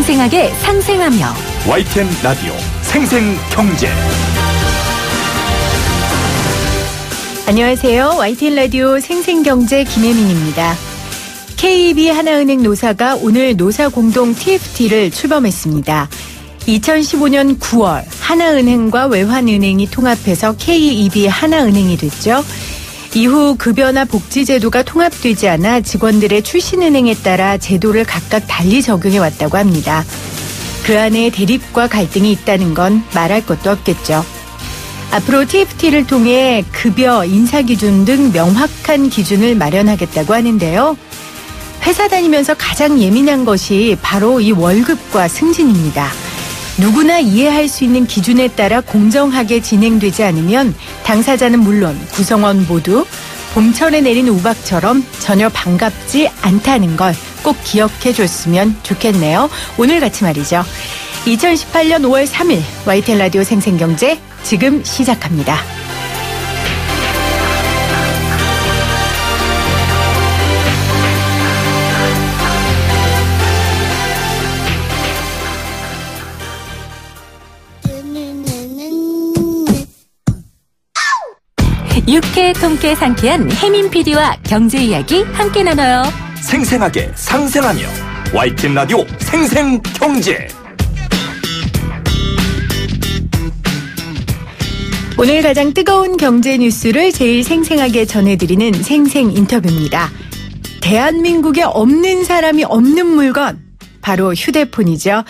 생생하게 상생하며 YTN 라디오 생생경제. 안녕하세요. YTN 라디오 생생경제 김혜민입니다. KB 하나은행 노사가 오늘 노사공동 TFT를 출범했습니다. 2015년 9월 하나은행과 외환은행이 통합해서 KEB 하나은행이 됐죠. 이후 급여나 복지제도가 통합되지 않아 직원들의 출신은행에 따라 제도를 각각 달리 적용해 왔다고 합니다. 그 안에 대립과 갈등이 있다는 건 말할 것도 없겠죠. 앞으로 TFT를 통해 급여, 인사기준 등 명확한 기준을 마련하겠다고 하는데요. 회사 다니면서 가장 예민한 것이 바로 이 월급과 승진입니다. 누구나 이해할 수 있는 기준에 따라 공정하게 진행되지 않으면 당사자는 물론 구성원 모두 봄철에 내린 우박처럼 전혀 반갑지 않다는 걸 꼭 기억해 줬으면 좋겠네요. 오늘 같이 말이죠. 2018년 5월 3일 YTN 라디오 생생경제 지금 시작합니다. 유쾌, 통쾌, 상쾌한 혜민 PD와 경제 이야기 함께 나눠요. 생생하게 상생하며 YTN 라디오 생생경제. 오늘 가장 뜨거운 경제 뉴스를 제일 생생하게 전해드리는 생생 인터뷰입니다. 대한민국에 없는 사람이 없는 물건, 바로 휴대폰이죠.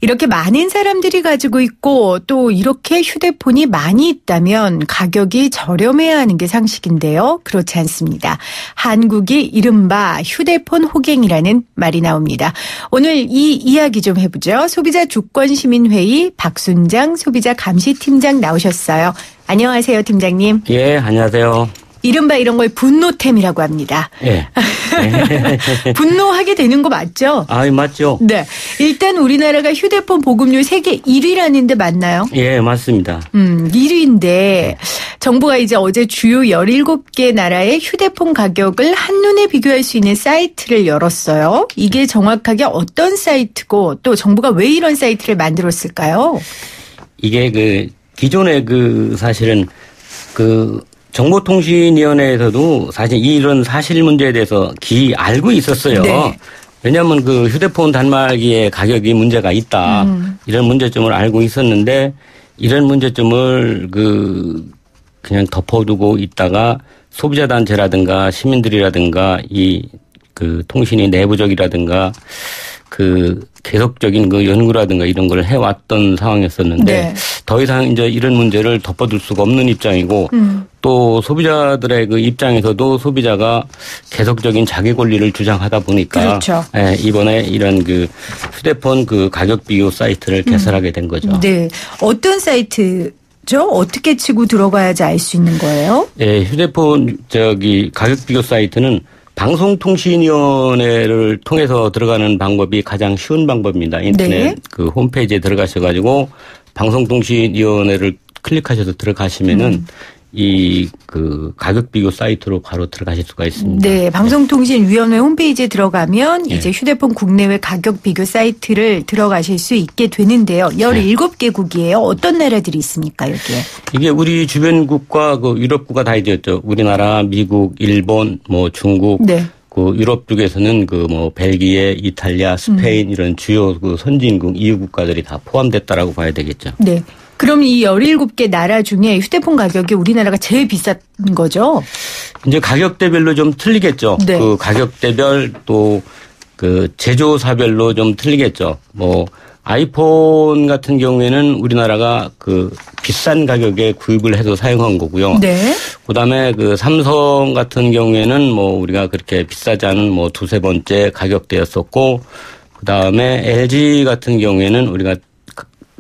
이렇게 많은 사람들이 가지고 있고 또 이렇게 휴대폰이 많이 있다면 가격이 저렴해야 하는 게 상식인데요. 그렇지 않습니다. 한국이 이른바 휴대폰 호갱이라는 말이 나옵니다. 오늘 이 이야기 좀 해보죠. 소비자 주권시민회의 박순장 소비자감시팀장 나오셨어요. 안녕하세요, 팀장님. 예, 안녕하세요. 이른바 이런 걸 분노템이라고 합니다. 예. 분노하게 되는 거 맞죠? 아, 맞죠. 네. 일단 우리나라가 휴대폰 보급률 세계 1위라는데 맞나요? 예, 맞습니다. 1위인데 정부가 이제 어제 주요 17개 나라의 휴대폰 가격을 한눈에 비교할 수 있는 사이트를 열었어요. 이게 정확하게 어떤 사이트고 또 정부가 왜 이런 사이트를 만들었을까요? 이게 기존에 사실은 정보통신위원회에서도 사실 이런 사실 문제에 대해서 알고 있었어요. 네. 왜냐하면 휴대폰 단말기의 가격이 문제가 있다. 이런 문제점을 알고 있었는데 이런 문제점을 그냥 덮어두고 있다가 소비자단체라든가 시민들이라든가 통신이 내부적이라든가 계속적인 연구라든가 이런 걸 해왔던 상황이었었는데 네. 더 이상 이제 이런 문제를 덮어둘 수가 없는 입장이고 또 소비자들의 입장에서도 소비자가 계속적인 자기 권리를 주장하다 보니까 그렇죠. 예, 이번에 이런 휴대폰 가격 비교 사이트를 개설하게 된 거죠. 네, 어떤 사이트죠? 어떻게 치고 들어가야지 알 수 있는 거예요? 예, 휴대폰 가격 비교 사이트는 방송통신위원회를 통해서 들어가는 방법이 가장 쉬운 방법입니다. 인터넷 네. 홈페이지에 들어가셔가지고 방송통신위원회를 클릭하셔서 들어가시면은 이 가격 비교 사이트로 바로 들어가실 수가 있습니다. 네, 방송통신위원회 홈페이지에 들어가면 이제 휴대폰 국내외 가격 비교 사이트를 들어가실 수 있게 되는데요. 17개국이에요. 어떤 나라들이 있습니까, 여기에? 이게 우리 주변국과 유럽국가 다 있죠. 우리나라, 미국, 일본, 중국. 네. 유럽 쪽에서는 벨기에, 이탈리아, 스페인 이런 주요 선진국 EU 국가들이 다 포함됐다라고 봐야 되겠죠. 네. 그럼 이 17개 나라 중에 휴대폰 가격이 우리나라가 제일 비싼 거죠? 이제 가격대별로 좀 틀리겠죠. 네. 가격대별 또 제조사별로 좀 틀리겠죠. 아이폰 같은 경우에는 우리나라가 비싼 가격에 구입을 해서 사용한 거고요. 네. 그다음에 삼성 같은 경우에는 우리가 그렇게 비싸지 않은 두세 번째 가격대였었고, 그다음에 LG 같은 경우에는 우리가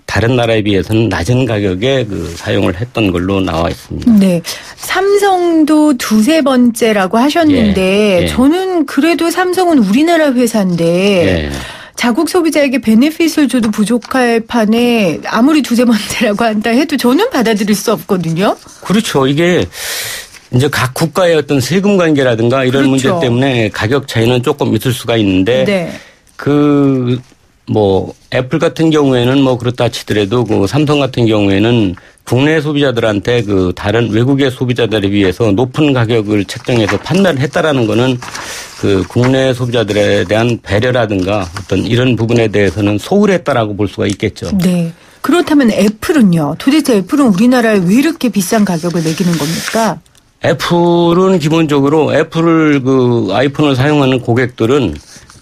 다른 나라에 비해서는 낮은 가격에 사용을 했던 걸로 나와 있습니다. 네. 삼성도 두세 번째라고 하셨는데 예. 저는 그래도 삼성은 우리나라 회사인데 자국 소비자에게 베네핏을 줘도 부족할 판에 아무리 두세 번째라고 한다 해도 저는 받아들일 수 없거든요. 그렇죠. 이게 이제 각 국가의 어떤 세금 관계라든가 이런 그렇죠. 문제 때문에 가격 차이는 조금 있을 수가 있는데 네. 뭐 애플 같은 경우에는 뭐 그렇다 치더라도 그 삼성 같은 경우에는 국내 소비자들한테 그 다른 외국의 소비자들에 비해서 높은 가격을 책정해서 판매를 했다라는 거는 그 국내 소비자들에 대한 배려라든가 어떤 이런 부분에 대해서는 소홀했다라고 볼 수가 있겠죠. 네. 그렇다면 애플은요? 도대체 애플은 우리나라에 왜 이렇게 비싼 가격을 매기는 겁니까? 애플은 기본적으로 애플을 그 아이폰을 사용하는 고객들은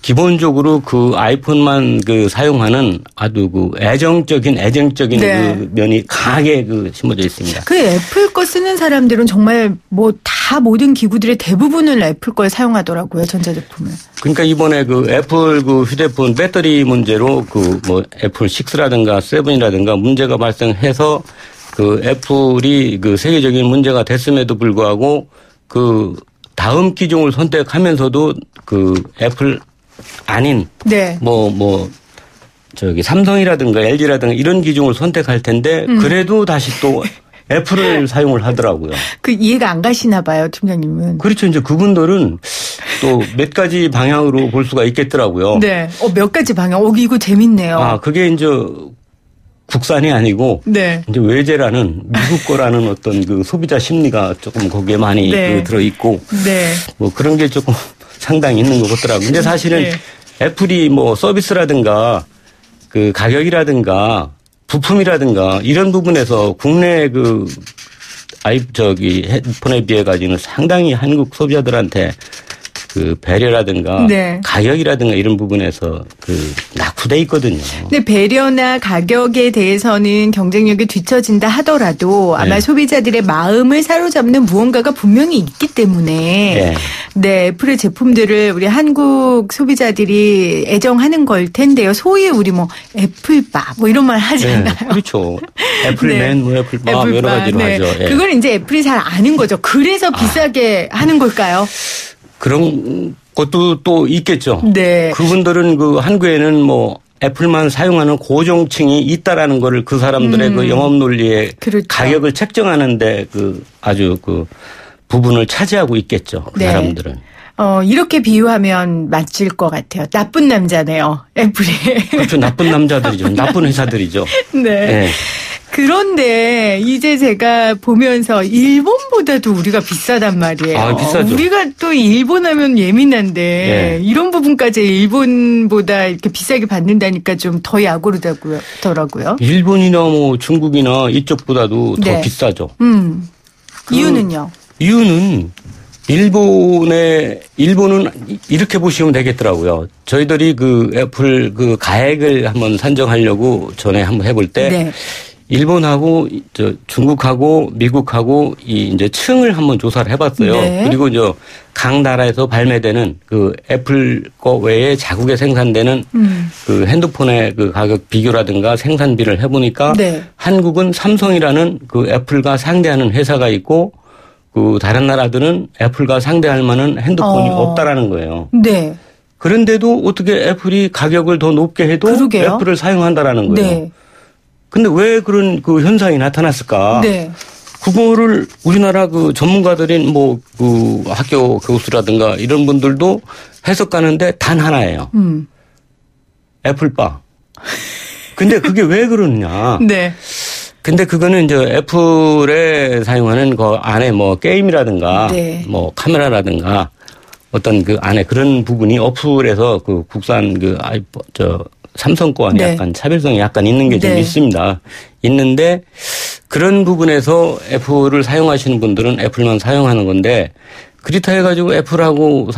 기본적으로 그 아이폰만 그 사용하는 아주 그 애정적인 네. 그 면이 강하게 그 심어져 있습니다. 그 애플 거 쓰는 사람들은 정말 뭐 다 모든 기구들의 대부분을 애플 걸 사용하더라고요, 전자제품을. 그러니까 이번에 그 애플 그 휴대폰 배터리 문제로 그 뭐 애플 6라든가 7이라든가 문제가 발생해서 그 애플이 그 세계적인 문제가 됐음에도 불구하고 그 다음 기종을 선택하면서도 그 애플 아닌 네. 저기 삼성이라든가 LG라든가 이런 기종을 선택할 텐데 그래도 다시 또 애플을 사용을 하더라고요. 그 이해가 안 가시나 봐요, 팀장님은. 그렇죠. 이제 그분들은 또 몇 가지 방향으로 볼 수가 있겠더라고요. 네. 몇 가지 방향. 이거 재밌네요. 아, 그게 이제 국산이 아니고 네. 이제 외제라는 미국 거라는 어떤 그 소비자 심리가 조금 거기에 많이 네. 그 들어 있고 네. 뭐 그런 게 조금 상당히 있는 것 같더라고요. 근데 사실은 네. 애플이 뭐 서비스라든가 그 가격이라든가 부품이라든가 이런 부분에서 국내 그 핸드폰에 비해 가지고는 상당히 한국 소비자들한테 그 배려라든가 네. 가격이라든가 이런 부분에서 그 낙후돼 있거든요. 근데 배려나 가격에 대해서는 경쟁력이 뒤처진다 하더라도 아마 네. 소비자들의 마음을 사로잡는 무언가가 분명히 있기 때문에 네, 애플의 제품들을 우리 한국 소비자들이 애정하는 걸 텐데요. 소위 우리 뭐 애플바 뭐 이런 말 하잖아요. 네, 그렇죠. 애플맨, 네. 뭐 애플바 여러 가지로 네. 하죠. 예. 그걸 이제 애플이 잘 아는 거죠. 그래서 비싸게 하는 걸까요? 그런 것도 또 있겠죠. 네. 그분들은 그 한국에는 뭐 애플만 사용하는 고정층이 있다라는 거를 그 사람들의 그 영업 논리에 그렇죠. 가격을 책정하는데 그 아주 그 부분을 차지하고 있겠죠. 그 네. 사람들은. 이렇게 비유하면 맞을 것 같아요. 나쁜 남자네요. 애플이. 그렇죠. 나쁜 남자들이죠. 나쁜 회사들이죠. 네. 네. 그런데 이제 제가 보면서 일본보다도 우리가 비싸단 말이에요. 아, 비싸죠. 우리가 또 일본 하면 예민한데 네. 이런 부분까지 일본보다 이렇게 비싸게 받는다니까 좀 더 야구르더라고요. 일본이나 뭐 중국이나 이쪽보다도 더 네. 비싸죠. 이유는요? 이유는 일본은 이렇게 보시면 되겠더라고요. 저희들이 그 애플 그 가액을 한번 산정하려고 전에 한번 해볼 때 네. 일본하고 중국하고 미국하고 이제 층을 한번 조사를 해봤어요. 네. 그리고 각 나라에서 발매되는 그 애플 거 외에 자국에 생산되는 그 핸드폰의 그 가격 비교라든가 생산비를 해보니까 네. 한국은 삼성이라는 그 애플과 상대하는 회사가 있고 그 다른 나라들은 애플과 상대할 만한 핸드폰이 없다라는 거예요. 네. 그런데도 어떻게 애플이 가격을 더 높게 해도 그러게요. 애플을 사용한다라는 거예요. 네. 근데 왜 그런 그 현상이 나타났을까? 네. 그거를 우리나라 그 전문가들인 뭐 그 학교 교수라든가 이런 분들도 해석하는데 단 하나예요. 애플바. 근데 그게 왜 그러느냐? 네. 근데 그거는 이제 애플에 사용하는 그 안에 뭐 게임이라든가 네. 뭐 카메라라든가 어떤 그 안에 그런 부분이 어플에서 그 국산 그 삼성 거와는 네. 약간 차별성이 약간 있는 게 좀 네. 있습니다. 있는데 그런 부분에서 애플을 사용하시는 분들은 애플만 사용하는 건데 그렇다 해가지고 애플하고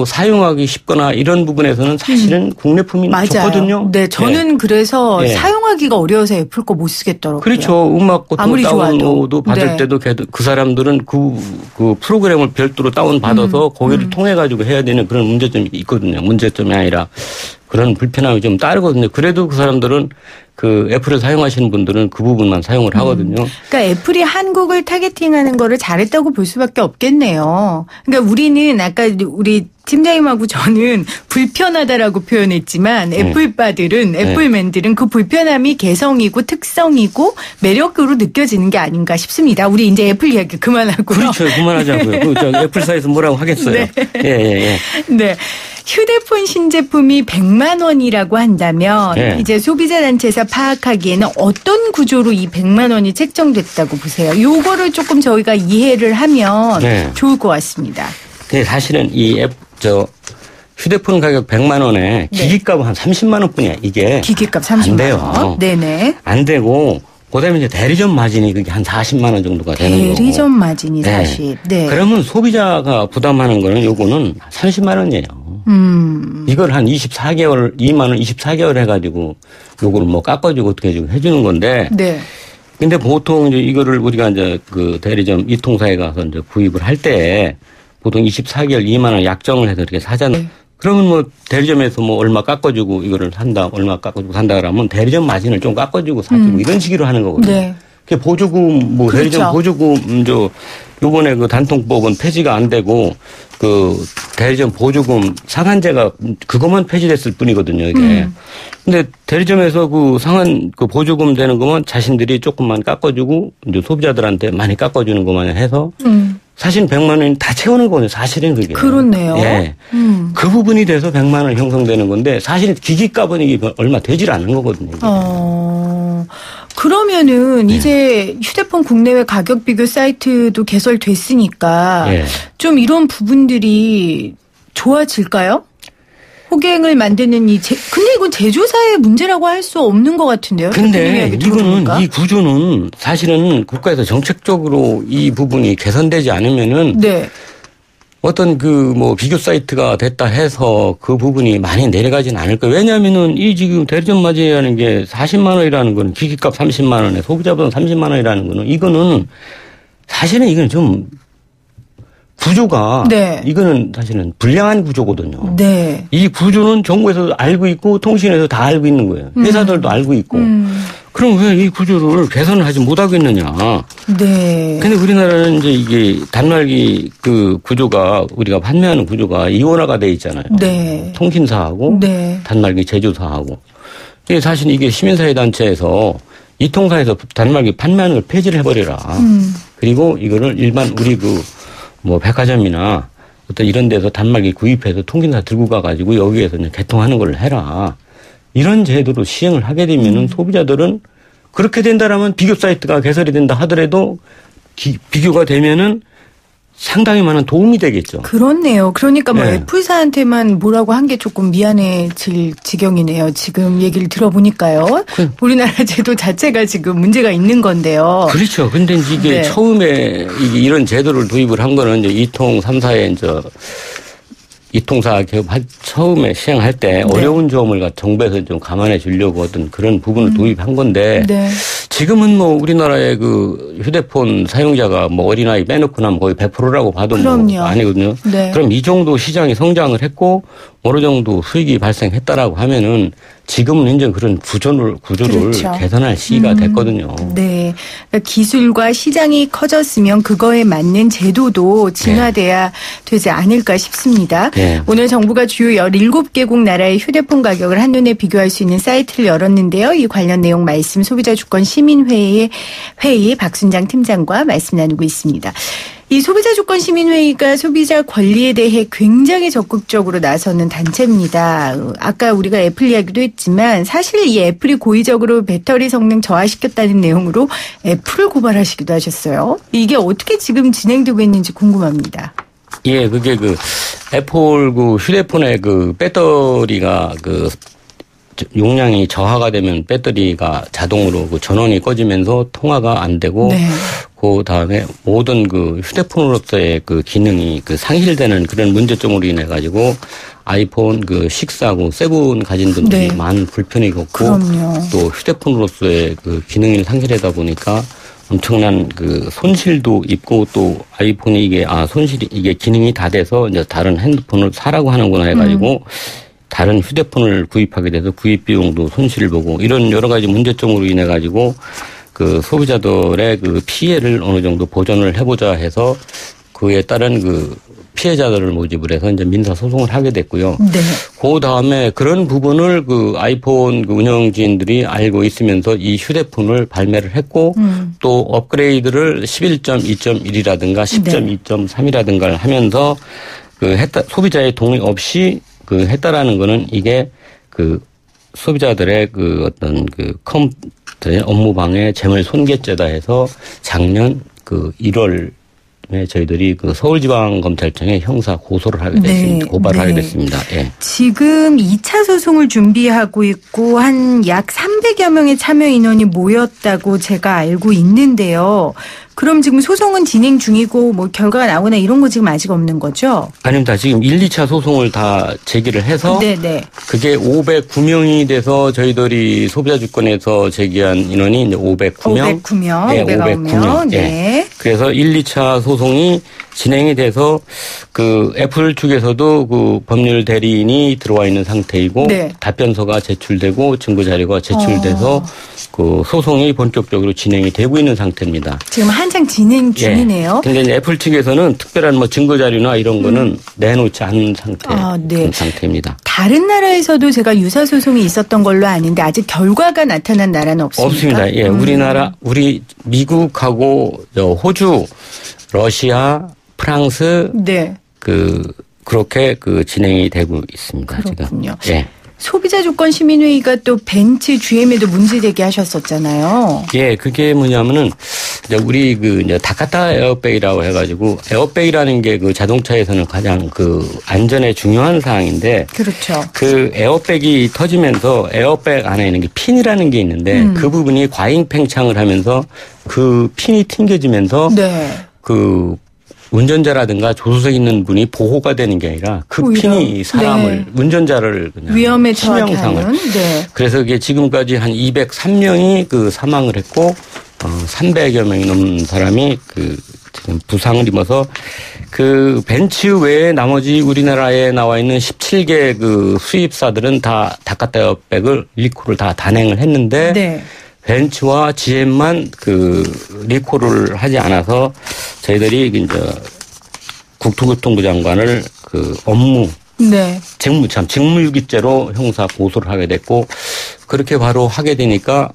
사용하기 쉽거나 이런 부분에서는 사실은 국내품이 맞아요. 좋거든요. 네, 저는 그래서 네. 사용하기가 어려워서 애플 거 못 쓰겠더라고요. 그렇죠. 음악 것도 아무리 다운로드 받을 네. 때도 그 사람들은 그 프로그램을 별도로 다운받아서 거기를 통해가지고 해야 되는 그런 문제점이 있거든요. 문제점이 아니라 그런 불편함이 좀 따르거든요. 그래도 그 사람들은 그 애플을 사용하시는 분들은 그 부분만 사용을 하거든요. 그러니까 애플이 한국을 타겟팅하는 거를 잘했다고 볼 수밖에 없겠네요. 그러니까 우리는 아까 우리 팀장님하고 저는 불편하다라고 표현했지만 애플바들은 애플맨들은 그 불편함이 개성이고 특성이고 매력으로 느껴지는 게 아닌가 싶습니다. 우리 이제 애플 이야기 그만하고요. 그렇죠. 그만하자고요. 애플사에서 뭐라고 하겠어요. 네. 예. 네. 휴대폰 신제품이 100만 원이라고 한다면 네. 이제 소비자단체에서 파악하기에는 어떤 구조로 이 100만 원이 책정됐다고 보세요? 요거를 조금 저희가 이해를 하면 네. 좋을 것 같습니다. 근데 사실은 이 휴대폰 가격 100만 원에 기기값은 한 30만 원뿐이야. 이게 기기값 30만 안 돼요. 원. 네네. 안 되고 그다음에 이제 대리점 마진이 그게 한 40만 원 정도가 되는 거고. 대리점 마진이 40. 네. 그러면 소비자가 부담하는 거는 요거는 30만 원이에요. 이걸 한 24개월, 2만 원 24개월 해가지고 요거를 뭐 깎아주고 어떻게 해주는 건데. 네. 근데 보통 이제 이거를 우리가 이제 그 대리점 이통사에 가서 이제 구입을 할 때 보통 24개월 2만 원 약정을 해서 이렇게 사잖아요. 그러면 뭐 대리점에서 뭐 얼마 깎아주고 이거를 산다, 얼마 깎아주고 산다 그러면 대리점 마진을 좀 깎아주고 사주고 이런 식으로 하는 거거든요. 네. 그 보조금, 뭐 그렇죠. 대리점 보조금, 요번에 그 단통법은 폐지가 안 되고 그 대리점 보조금 상한제가 그것만 폐지됐을 뿐이거든요, 이게. 근데 대리점에서 그 상한 그 보조금 되는 거면 자신들이 조금만 깎아주고 이제 소비자들한테 많이 깎아주는 것만 해서 사실 100만 원이 다 채우는 거거든요. 사실은 그게. 그렇네요. 예. 그 부분이 돼서 100만 원 형성되는 건데 사실 기기값은 이게 얼마 되질 않는 거거든요. 이게. 그러면은 이제 휴대폰 국내외 가격 비교 사이트도 개설됐으니까 좀 이런 부분들이 좋아질까요? 호갱을 만드는 근데 이건 제조사의 문제라고 할 수 없는 것 같은데요. 근데 이거는 이 구조는 사실은 국가에서 정책적으로 이 부분이 개선되지 않으면은 어떤 그 뭐 비교 사이트가 됐다 해서 그 부분이 많이 내려가지는 않을 거예요. 왜냐하면은 이 지금 대리점 마진이라는 게 40만 원이라는 거는 기기값 30만 원에 소비자보다 30만 원이라는 거는 이거는 사실은 이건 좀 구조가 이거는 사실은 불량한 구조거든요. 이 구조는 정부에서도 알고 있고 통신에서 다 알고 있는 거예요. 회사들도 알고 있고. 그럼 왜 이 구조를 개선을 하지 못하고 있느냐. 근데 우리나라는 이제 이게 단말기 그 구조가 우리가 판매하는 구조가 이원화가 돼 있잖아요. 통신사하고 단말기 제조사하고. 근데 사실 이게 시민사회 단체에서 이통사에서 단말기 판매하는 걸 폐지를 해버려라. 그리고 이거를 일반 우리 뭐 백화점이나 어떤 이런 데서 단말기 구입해서 통신사 들고 가가지고 여기에서 이제 개통하는 걸 해라. 이런 제도로 시행을 하게 되면은 소비자들은 그렇게 된다라면 비교 사이트가 개설이 된다 하더라도 비교가 되면은 상당히 많은 도움이 되겠죠. 그렇네요. 그러니까 뭐 F사한테만 뭐라고 한 게 조금 미안해질 지경이네요. 지금 얘기를 들어보니까요. 우리나라 제도 자체가 지금 문제가 있는 건데요. 그렇죠. 근데 이게 처음에 이런 제도를 도입을 한 거는 이제 이통 3사에 이제 이통사 개업 처음에 시행할 때 어려운 점을 정부에서 좀 감안해 주려고 어떤 그런 부분을 도입한 건데 지금은 뭐 우리나라의 그 휴대폰 사용자가 뭐 어린아이 빼놓고 나면 거의 100%라고 봐도 뭐 아니거든요. 그럼 이 정도 시장이 성장을 했고 어느 정도 수익이 발생했다라고 하면은 지금은 이제 그런 구조를 개선할 시기가 됐거든요. 그러니까 기술과 시장이 커졌으면 그거에 맞는 제도도 진화돼야 되지 않을까 싶습니다. 오늘 정부가 주요 17개국 나라의 휴대폰 가격을 한눈에 비교할 수 있는 사이트를 열었는데요. 이 관련 내용 말씀 소비자주권 시민회의 박순장 팀장과 말씀 나누고 있습니다. 이 소비자주권시민회의가 소비자 권리에 대해 굉장히 적극적으로 나서는 단체입니다. 아까 우리가 애플 이야기도 했지만 사실 이 애플이 고의적으로 배터리 성능 저하시켰다는 내용으로 애플을 고발하시기도 하셨어요. 이게 어떻게 지금 진행되고 있는지 궁금합니다. 그게 애플 휴대폰의 배터리가 용량이 저하가 되면 배터리가 자동으로 전원이 꺼지면서 통화가 안 되고 그 다음에 모든 휴대폰으로서의 기능이 상실되는 그런 문제점으로 인해 가지고 아이폰 6하고 7 가진 분들이 많은 불편이 겪고 또 휴대폰으로서의 기능을 상실하다 보니까 엄청난 손실도 있고 또 아이폰이 이게 기능이 다 돼서 이제 다른 핸드폰을 사라고 하는구나 해가지고 다른 휴대폰을 구입하게 돼서 구입 비용도 손실을 보고 이런 여러 가지 문제점으로 인해 가지고 소비자들의 피해를 어느 정도 보전을 해보자 해서 그에 따른 피해자들을 모집을 해서 이제 민사 소송을 하게 됐고요. 그 다음에 그런 부분을 아이폰 운영진들이 알고 있으면서 이 휴대폰을 발매를 했고 또 업그레이드를 11.2.1이라든가 10.2.3이라든가를 하면서 소비자의 동의 없이 그 했다라는 거는 이게 그 소비자들의 그 어떤 그 컴퓨터의 업무방해 재물 손괴죄다 해서 작년 그 1월에 저희들이 그 서울지방검찰청에 형사 고소를 하게 됐습니다. 고발을 하게 됐습니다. 예. 지금 2차 소송을 준비하고 있고 한 약 300여 명의 참여 인원이 모였다고 제가 알고 있는데요. 그럼 지금 소송은 진행 중이고 뭐 결과가 나오거나 이런 거 지금 아직 없는 거죠? 아닙니다. 지금 1, 2차 소송을 다 제기를 해서 네네. 그게 509명이 돼서 저희들이 소비자주권에서 제기한 인원이 이제 509명. 509명. 네, 509명. 네. 네. 그래서 1, 2차 소송이 진행이 돼서 그 애플 측에서도 그 법률 대리인이 들어와 있는 상태이고 네. 답변서가 제출되고 증거 자료가 제출돼서 그 소송이 본격적으로 진행이 되고 있는 상태입니다. 지금 한창 진행 중이네요. 그런데 이제 애플 측에서는 특별한 뭐 증거 자료나 이런 거는 내놓지 않은 상태입니다. 다른 나라에서도 제가 유사 소송이 있었던 걸로 아는데 아직 결과가 나타난 나라는 없습니까? 없습니다. 예, 우리 미국하고 호주, 러시아, 프랑스, 네. 그렇게 진행이 되고 있습니다. 그렇군요. 지금. 예. 소비자주권시민회의가 또 벤츠, GM에도 문제제기 하셨었잖아요. 예, 그게 뭐냐면은 이제 우리 이제 다카타 에어백이라고 해가지고 에어백이라는 게 그 자동차에서는 가장 안전에 중요한 사항인데. 그렇죠. 그 에어백이 터지면서 에어백 안에 있는 게 핀이라는 게 있는데 그 부분이 과잉 팽창을 하면서 그 핀이 튕겨지면서 네. 운전자라든가 조수석에 있는 분이 보호가 되는 게 아니라 그 핀이 사람을 운전자를 그냥 위험에 처하게 하는. 네. 그래서 이게 지금까지 한 203명이 사망을 했고 300여 명이 넘는 사람이 지금 부상을 입어서 벤츠 외에 나머지 우리나라에 나와 있는 17개 수입사들은 다 다카타 에어백을 리콜을 다 단행을 했는데 네. 벤츠와 GM만 리콜을 하지 않아서 저희들이 이제 국토교통부 장관을 업무 네. 직무유기죄로 형사 고소를 하게 됐고 그렇게 바로 하게 되니까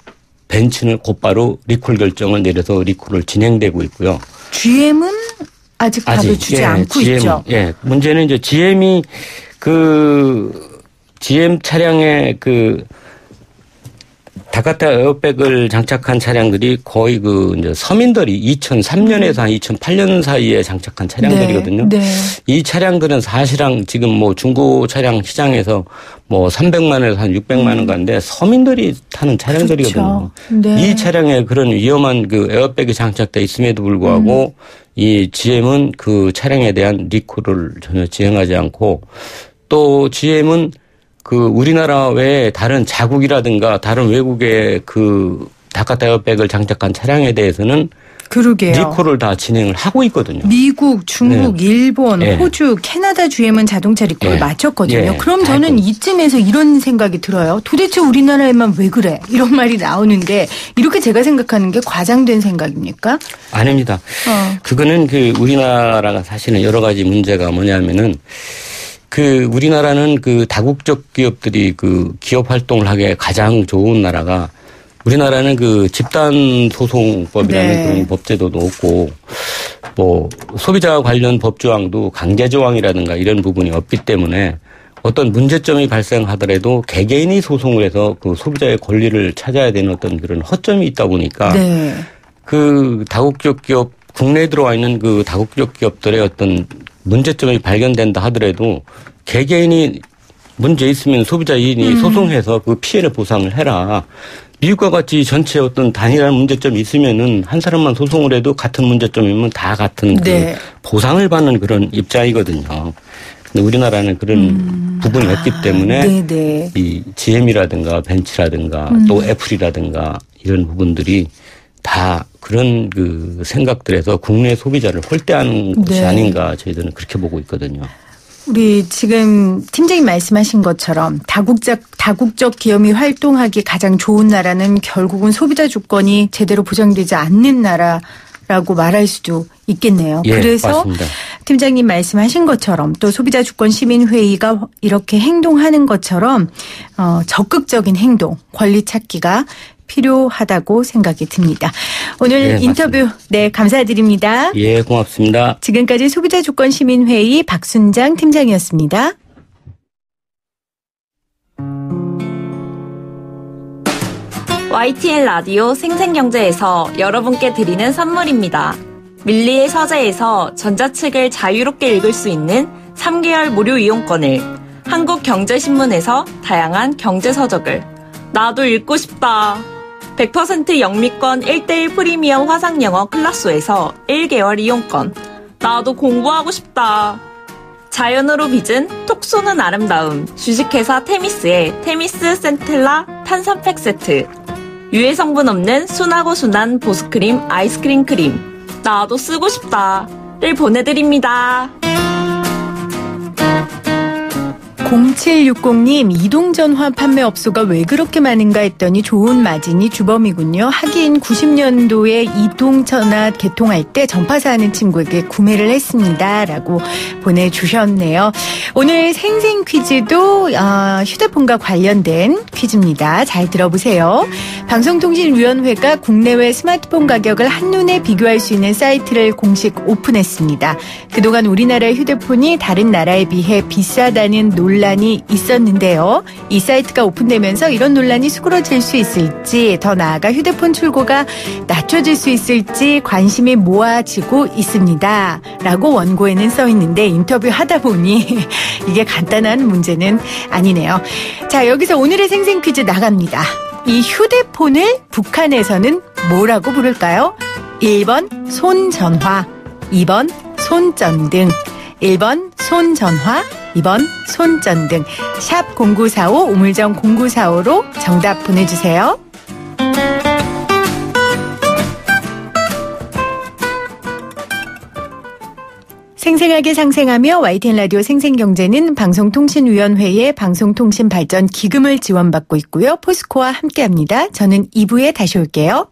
벤츠는 곧바로 리콜 결정을 내려서 리콜을 진행되고 있고요. GM은 아직 답을 주지 않고 GM, 있죠. 예. 문제는 이제 GM이 GM 차량의 다카타 에어백을 장착한 차량들이 거의 이제 서민들이 2003년에서 한 2008년 사이에 장착한 차량들이거든요. 네, 네. 이 차량들은 사실상 지금 중고 차량 시장에서 300만 원에서 한 600만 원 가는데 서민들이 타는 차량들이거든요. 그렇죠. 네. 이 차량에 그런 위험한 에어백이 장착돼 있음에도 불구하고 이 GM은 그 차량에 대한 리콜을 전혀 진행하지 않고 또 GM은 우리나라 외에 다른 자국이라든가 다른 외국의 다카타 에어백을 장착한 차량에 대해서는 그러게요. 리콜을 다 진행을 하고 있거든요. 미국, 중국, 네. 일본, 네. 호주, 캐나다 GM은 자동차 리콜을 네. 마쳤거든요. 네. 그럼 저는 이쯤에서 이런 생각이 들어요. 도대체 우리나라에만 왜 그래? 이런 말이 나오는데 이렇게 제가 생각하는 게 과장된 생각입니까? 아닙니다. 그거는 우리나라가 사실은 여러 가지 문제가 뭐냐면은 우리나라는 다국적 기업들이 기업 활동을 하기에 가장 좋은 나라가 우리나라는 집단 소송법이라는 네. 그런 법제도도 없고 소비자 관련 법조항도 강제조항이라든가 이런 부분이 없기 때문에 어떤 문제점이 발생하더라도 개개인이 소송을 해서 소비자의 권리를 찾아야 되는 어떤 그런 허점이 있다 보니까 네. 다국적 기업 국내에 들어와 있는 다국적 기업들의 어떤 문제점이 발견된다 하더라도 개개인이 문제 있으면 소비자인이 소송해서 피해를 보상을 해라. 미국과 같이 전체 어떤 단일한 문제점이 있으면은 한 사람만 소송을 해도 같은 문제점이면 다 같은 네. 보상을 받는 그런 입장이거든요. 근데 우리나라는 그런 부분이 없기 때문에 네네. 이 GM이라든가 벤츠라든가 또 애플이라든가 이런 부분들이 다 그런 생각들에서 국내 소비자를 홀대하는 것이 아닌가 저희들은 그렇게 보고 있거든요. 우리 지금 팀장님 말씀하신 것처럼 다국적 기업이 활동하기 가장 좋은 나라는 결국은 소비자 주권이 제대로 보장되지 않는 나라라고 말할 수도 있겠네요. 예, 그래서 맞습니다. 팀장님 말씀하신 것처럼 또 소비자주권시민회의가 이렇게 행동하는 것처럼 적극적인 행동, 권리 찾기가 필요하다고 생각이 듭니다. 오늘 인터뷰 감사드립니다. 예, 고맙습니다. 지금까지 소비자주권시민회의 박순장 팀장이었습니다. YTN 라디오 생생경제에서 여러분께 드리는 선물입니다. 밀리의 서재에서 전자책을 자유롭게 읽을 수 있는 3개월 무료 이용권을, 한국경제신문에서 다양한 경제서적을, 나도 읽고 싶다. 100% 영미권 1:1 프리미엄 화상영어 클라소에서 1개월 이용권, 나도 공부하고 싶다. 자연으로 빚은 톡 쏘는 아름다움, 주식회사 테미스의 테미스 센텔라 탄산팩 세트, 유해 성분 없는 순하고 순한 보습크림 아이스크림 크림, 나도 쓰고 싶다를 보내드립니다. 0760님, 이동전화 판매업소가 왜 그렇게 많은가 했더니 좋은 마진이 주범이군요. 하긴 90년도에 이동전화 개통할 때 전파사 하는 친구에게 구매를 했습니다. 라고 보내주셨네요. 오늘 생생 퀴즈도 휴대폰과 관련된 퀴즈입니다. 잘 들어보세요. 방송통신위원회가 국내외 스마트폰 가격을 한눈에 비교할 수 있는 사이트를 공식 오픈했습니다. 그동안 우리나라의 휴대폰이 다른 나라에 비해 비싸다는 논란이 있었는데요. 이 사이트가 오픈되면서 이런 논란이 수그러질 수 있을지, 더 나아가 휴대폰 출고가 낮춰질 수 있을지 관심이 모아지고 있습니다. 라고 원고에는 써 있는데 인터뷰하다 보니 이게 간단한 문제는 아니네요. 자, 여기서 오늘의 생생 퀴즈 나갑니다. 이 휴대폰을 북한에서는 뭐라고 부를까요? 1번 손전화, 2번 손전등, 1번 손전화, 2번 손전등. 샵 0945 우물정 0945로 정답 보내주세요. 생생하게 상생하며 YTN 라디오 생생경제는 방송통신위원회의 방송통신발전기금을 지원받고 있고요. 포스코와 함께합니다. 저는 2부에 다시 올게요.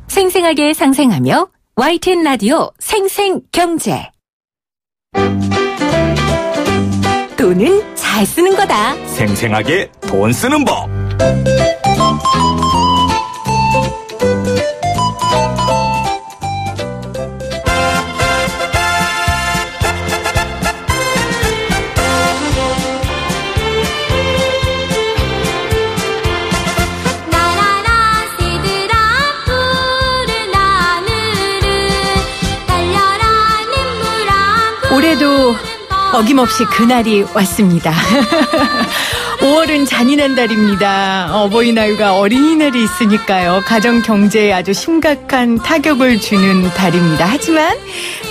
생생하게 상생하며 YTN 라디오 생생경제. 돈은 잘 쓰는 거다. 생생하게 돈 쓰는 법. 올해도 어김없이 그날이 왔습니다. 5월은 잔인한 달입니다. 어버이날과 어린이날이 있으니까요. 가정 경제에 아주 심각한 타격을 주는 달입니다. 하지만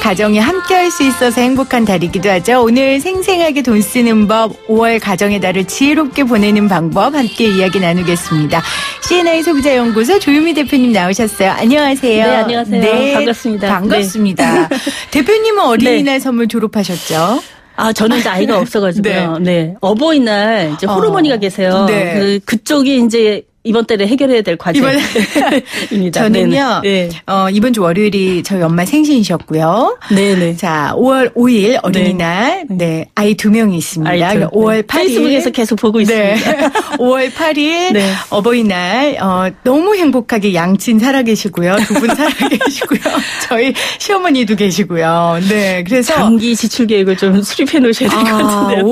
가정이 함께할 수 있어서 행복한 달이기도 하죠. 오늘 생생하게 돈 쓰는 법, 5월 가정의 달을 지혜롭게 보내는 방법 함께 이야기 나누겠습니다. C&I 소비자연구소 조유미 대표님 나오셨어요. 안녕하세요. 네, 안녕하세요. 네, 반갑습니다. 반갑습니다. 네. 대표님은 어린이날 네. 선물 졸업하셨죠? 아, 저는 이제 아이가 없어가지고요. 네. 어버이날 이제 호르몬이가 계세요. 네. 그쪽이 이제 이번 달에 해결해야 될 과제입니다. 저는요. 네. 이번 주 월요일이 저희 엄마 생신이셨고요. 네네. 자, 5월 5일 어린이날. 네. 아이 2명이 있습니다. 아이 5월 8일. 페이스북에서 계속 보고 네. 있습니다. 5월 8일 네. 어버이날 너무 행복하게 양친 살아계시고요. 두 분 살아계시고요. 저희 시어머니도 계시고요. 네. 그래서 장기 지출 계획을 좀 수립해 놓으셔야 될 것 같은데요.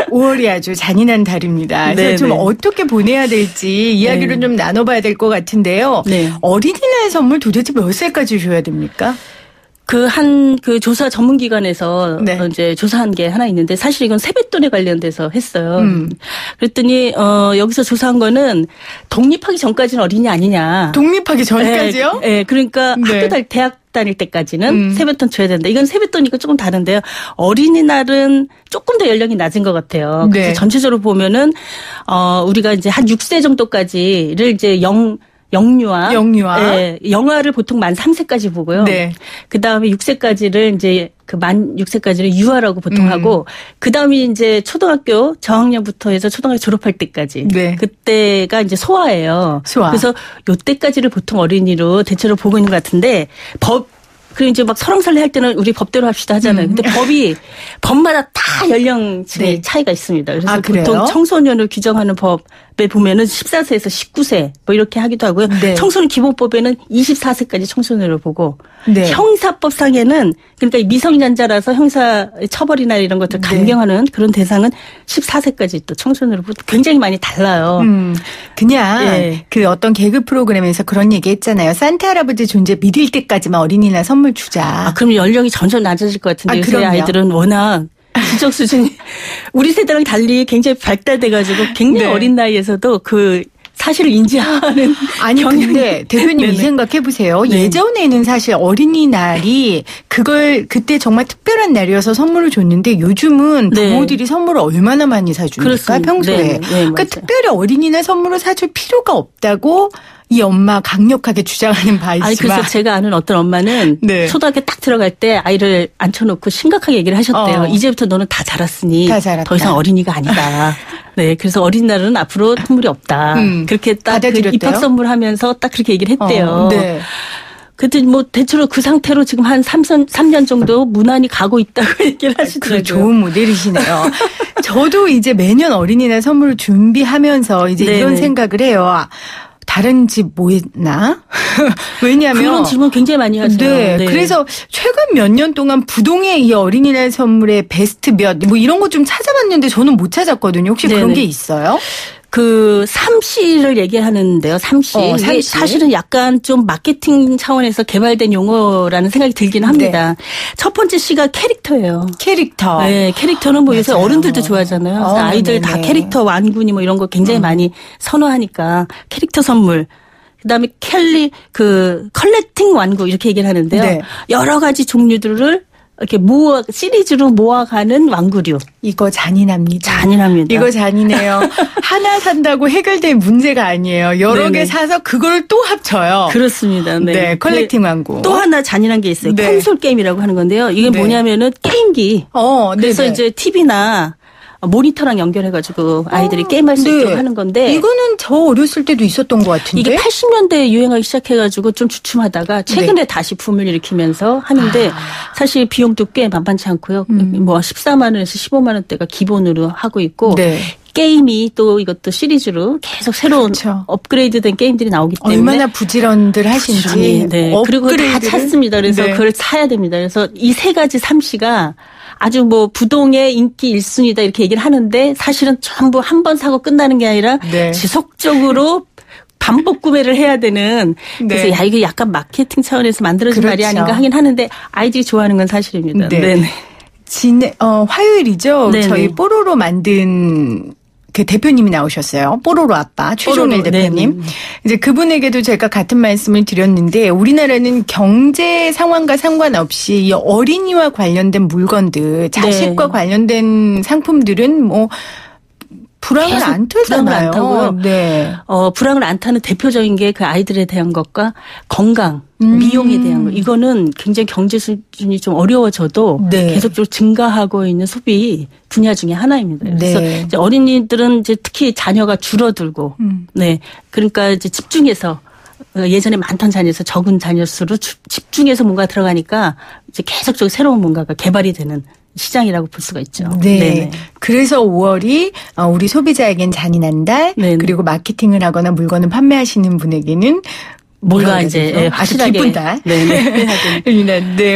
5월이 아주 잔인한 달입니다. 그래서 네네. 좀 어떻게 보내야 될지 이야기를 좀 나눠봐야 될 것 같은데요. 네. 어린이날 선물 도대체 몇 살까지 줘야 됩니까? 그 조사 전문기관에서 네. 이제 조사한 게 하나 있는데 사실 이건 세뱃돈에 관련돼서 했어요. 그랬더니, 여기서 조사한 거는 독립하기 전까지는 어린이 아니냐. 독립하기 전까지요? 네. 그러니까 네. 대학 다닐 때까지는 세뱃돈 줘야 된다. 이건 세뱃돈이니까 조금 다른데요. 어린이날은 조금 더 연령이 낮은 것 같아요. 그래서 네. 전체적으로 보면은, 우리가 이제 한 6세 정도까지를 이제 영유아. 네, 영아를 보통 만 3세까지 보고요. 네. 그 다음에 6세까지를 이제 만 6세까지를 유아라고 보통 하고, 그 다음에 이제 초등학교 저학년부터 해서 초등학교 졸업할 때까지. 네. 그때가 이제 소아예요. 소아. 그래서 요때까지를 보통 어린이로 대체로 보고 있는 것 같은데, 그리고 이제 막 설왕설래 할 때는 우리 법대로 합시다 하잖아요. 근데 법마다 다 연령층의 네. 차이가 있습니다. 그래서 보통 청소년을 규정하는 법은 기본법에 보면은 14세에서 19세 뭐 이렇게 하기도 하고요. 네. 청소년 기본법에는 24세까지 청소년을 보고 네. 형사법상에는 그러니까 미성년자라서 형사 처벌이나 이런 것들 감경하는 그런 대상은 14세까지 또 청소년으로 굉장히 많이 달라요. 그냥 그 어떤 개그 프로그램에서 그런 얘기 했잖아요. 산타 할아버지 존재 믿을 때까지만 어린이날 선물 주자. 그럼 연령이 점점 낮아질 것 같은데 요새 아이들은 워낙 지적 수준이 우리 세대랑 달리 굉장히 발달돼가지고 굉장히 어린 나이에서도 그 사실을 인지하는. 아니 근데 대표님 이 생각해 보세요. 예전에는 사실 어린이날이 그때 정말 특별한 날이어서 선물을 줬는데 요즘은 부모들이 선물을 얼마나 많이 사줍니까? 그렇습니다. 평소에. 그러니까 특별히 어린이날 선물을 사줄 필요가 없다고 이 엄마 강력하게 주장하는 바이지만. 아니 그래서 제가 아는 어떤 엄마는 초등학교 딱 들어갈 때 아이를 앉혀놓고 심각하게 얘기를 하셨대요. 이제부터 너는 다 자랐으니 더 이상 어린이가 아니다. 네, 그래서 어린이날은 앞으로 선물이 없다. 그렇게 딱 그 입학 선물하면서 딱 그렇게 얘기를 했대요. 그때 뭐 대체로 그 상태로 지금 한 3년 정도 무난히 가고 있다고 얘기를 하시더라고요. 좋은 모델이시네요. 저도 이제 매년 어린이날 선물을 준비하면서 이제 이런 생각을 해요. 다른 집 뭐 했나? 왜냐하면 그런 질문 굉장히 많이 하세요. 네. 그래서 최근 몇 년 동안 부동의 이 어린이날 선물의 베스트 몇 뭐 이런 거 좀 찾아봤는데 저는 못 찾았거든요. 혹시 그런 게 있어요? 그 삼시를 얘기하는데요. 삼시. 사실은 약간 좀 마케팅 차원에서 개발된 용어라는 생각이 들긴 합니다. 첫 번째 시가 캐릭터예요. 캐릭터. 네, 캐릭터는 뭐 요새 어른들도 좋아하잖아요. 그래서 아이들 다 캐릭터 완군이 뭐 이런 거 굉장히 많이 선호하니까 캐릭터 선물. 그다음에 컬렉팅 완구 이렇게 얘기를 하는데요. 여러 가지 종류들을 이렇게 시리즈로 모아가는 완구류. 이거 잔인합니다. 잔인합니다. 이거 잔인해요. 하나 산다고 해결될 문제가 아니에요. 여러 개 사서 그걸 또 합쳐요. 그렇습니다. 네, 컬렉팅 완구. 또 하나 잔인한 게 있어요. 콘솔 게임이라고 하는 건데요. 이게 뭐냐면은 게임기. 그래서 이제 TV나 모니터랑 연결해가지고 아이들이 게임할 수 있도록 하는 건데. 이거는 저 어렸을 때도 있었던 것 같은데. 이게 80년대에 유행하기 시작해가지고 좀 주춤하다가 최근에 다시 붐을 일으키면서 하는데 사실 비용도 꽤 만만치 않고요. 뭐 14만 원에서 15만 원대가 기본으로 하고 있고. 게임이 또 이것도 시리즈로 계속 새로운 업그레이드된 게임들이 나오기 때문에 얼마나 부지런들 하신지. 그리고 다 찾습니다. 그래서 그걸 사야 됩니다. 그래서 이 세 가지 삼시가 아주 뭐 부동의 인기 1순위다 이렇게 얘기를 하는데 사실은 전부 한 번 사고 끝나는 게 아니라 지속적으로 반복 구매를 해야 되는. 그래서 야 이게 약간 마케팅 차원에서 만들어진 말이 아닌가 하긴 하는데 아이들이 좋아하는 건 사실입니다. 화요일이죠. 저희 뽀로로 만든 그 대표님이 나오셨어요. 뽀로로 아빠 최종일 대표님. 이제 그분에게도 제가 같은 말씀을 드렸는데 우리나라는 경제 상황과 상관없이 이 어린이와 관련된 물건들, 자식과 관련된 상품들은 뭐 불황을 안 타잖아요. 불황을 안 타는 대표적인 게 그 아이들에 대한 것과 건강, 미용에 대한 거. 이거는 굉장히 경제 수준이 좀 어려워져도 계속적으로 증가하고 있는 소비 분야 중에 하나입니다. 그래서 이제 어린이들은 이제 특히 자녀가 줄어들고, 그러니까 이제 집중해서 예전에 많던 자녀에서 적은 자녀 수로 집중해서 뭔가 들어가니까 이제 계속적으로 새로운 뭔가가 개발이 되는 시장이라고 볼 수가 있죠. 그래서 5월이 우리 소비자에겐 잔인한 달, 그리고 마케팅을 하거나 물건을 판매하시는 분에게는 뭔가 이제 확실하게 기쁜 달.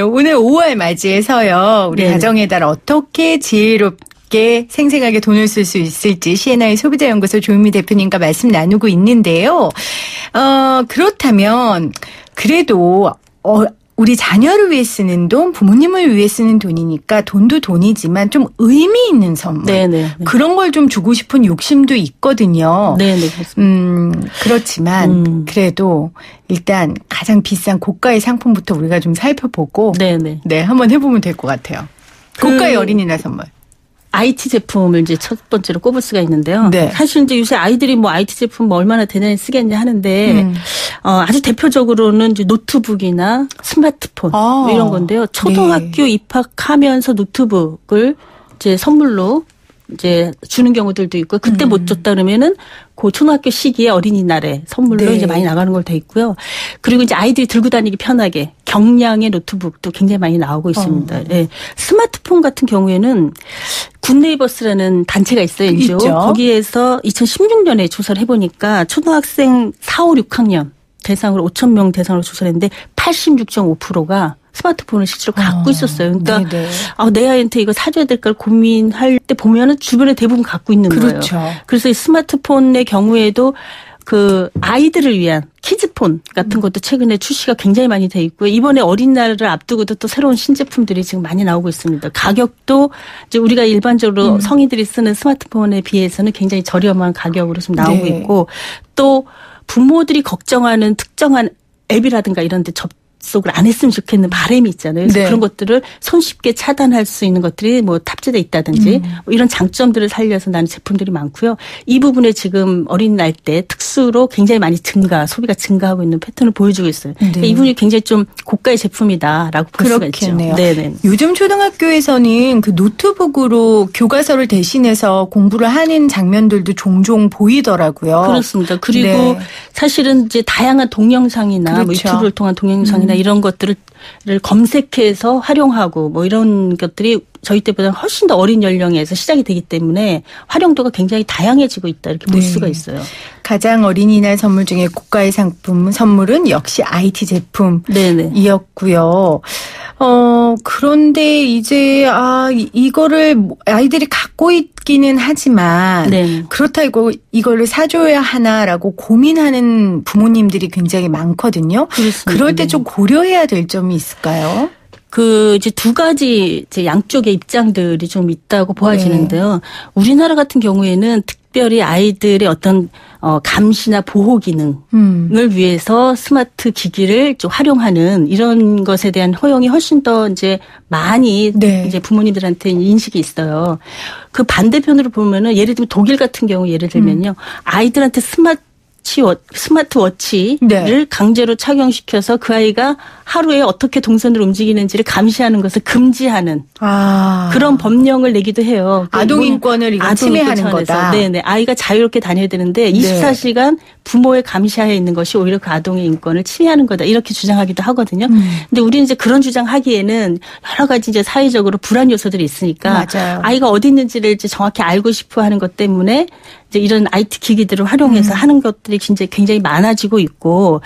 오늘 5월 맞이해서요. 우리 가정의 달 어떻게 지혜롭게 생생하게 돈을 쓸 수 있을지 C&I 소비자연구소 조은미 대표님과 말씀 나누고 있는데요. 그렇다면 그래도 우리 자녀를 위해 쓰는 돈, 부모님을 위해 쓰는 돈이니까 돈도 돈이지만 좀 의미 있는 선물. 그런 걸 좀 주고 싶은 욕심도 있거든요. 그렇지만 그래도 일단 가장 비싼 고가의 상품부터 우리가 좀 살펴보고 한번 해보면 될 것 같아요. 고가의 어린이날 선물. IT 제품을 이제 첫 번째로 꼽을 수가 있는데요. 사실 이제 요새 아이들이 뭐 IT 제품 뭐 얼마나 대단히 쓰겠냐 하는데 아주 대표적으로는 이제 노트북이나 스마트폰 뭐 이런 건데요. 초등학교 입학하면서 노트북을 이제 선물로 이제 주는 경우들도 있고 그때 못 줬다 그러면은 그 초등학교 시기에 어린이날에 선물로 네. 이제 많이 나가는 걸로 돼 있고요. 그리고 이제 아이들이 들고 다니기 편하게 경량의 노트북도 굉장히 많이 나오고 있습니다. 예. 스마트폰 같은 경우에는 굿네이버스라는 단체가 있어요. NGO. 있죠. 거기에서 2016년에 조사를 해보니까 초등학생 4, 5, 6학년 대상으로 5,000명 대상으로 조사를 했는데 86.5%가 스마트폰을 실제로 갖고 있었어요. 그러니까 내 아이한테 이거 사줘야 될까 고민할 때 보면은 주변에 대부분 갖고 있는 그렇죠. 거예요. 그래서 이 스마트폰의 경우에도 그 아이들을 위한 키즈폰 같은 것도 최근에 출시가 굉장히 많이 돼 있고요. 이번에 어린이날을 앞두고도 또 새로운 신제품들이 지금 많이 나오고 있습니다. 가격도 이제 우리가 일반적으로 성인들이 쓰는 스마트폰에 비해서는 굉장히 저렴한 가격으로 좀 나오고 있고 또 부모들이 걱정하는 특정한 앱이라든가 이런 데 접속을 안 했으면 좋겠는 바람이 있잖아요. 그래서 그런 것들을 손쉽게 차단할 수 있는 것들이 뭐 탑재돼 있다든지 뭐 이런 장점들을 살려서 나는 제품들이 많고요. 이 부분에 지금 어린이날 때 특수로 굉장히 많이 소비가 증가하고 있는 패턴을 보여주고 있어요. 그러니까 이 부분이 굉장히 좀 고가의 제품이다라고 볼 수가 있죠. 네네. 요즘 초등학교에서는 그 노트북으로 교과서를 대신해서 공부를 하는 장면들도 종종 보이더라고요. 그렇습니다. 그리고 사실은 이제 다양한 동영상이나 뭐 유튜브를 통한 동영상이나 이런 것들을 검색해서 활용하고 뭐 이런 것들이 저희 때보다 훨씬 더 어린 연령에서 시작이 되기 때문에 활용도가 굉장히 다양해지고 있다 이렇게 볼 수가 있어요. 가장 어린이날 선물 중에 고가의 선물은 역시 IT 제품이었고요. 그런데 이제 이거를 아이들이 갖고 있기는 하지만 그렇다고 이거를 사줘야 하나라고 고민하는 부모님들이 굉장히 많거든요. 그렇습니다. 그럴 때 좀 고려해야 될 점이 있을까요? 이제 두 가지 이제 양쪽의 입장들이 좀 있다고 보아지는데요. 우리나라 같은 경우에는 특별히 아이들의 어떤 감시나 보호 기능을 위해서 스마트 기기를 좀 활용하는 이런 것에 대한 허용이 훨씬 더 이제 많이 이제 부모님들한테 인식이 있어요. 그 반대편으로 보면은 예를 들면 독일 같은 경우 예를 들면요. 아이들한테 스마트워치를 강제로 착용시켜서 그 아이가 하루에 어떻게 동선을 움직이는지를 감시하는 것을 금지하는 그런 법령을 내기도 해요. 아동인권을 침해하는 거다. 네네. 아이가 자유롭게 다녀야 되는데 24시간 부모의 감시하에 있는 것이 오히려 그 아동의 인권을 침해하는 거다. 이렇게 주장하기도 하거든요. 근데 우리는 이제 그런 주장하기에는 여러 가지 이제 사회적으로 불안 요소들이 있으니까 아이가 어디 있는지를 이제 정확히 알고 싶어 하는 것 때문에 이제 이런 IT 기기들을 활용해서 하는 것들이 굉장히 많아지고 있고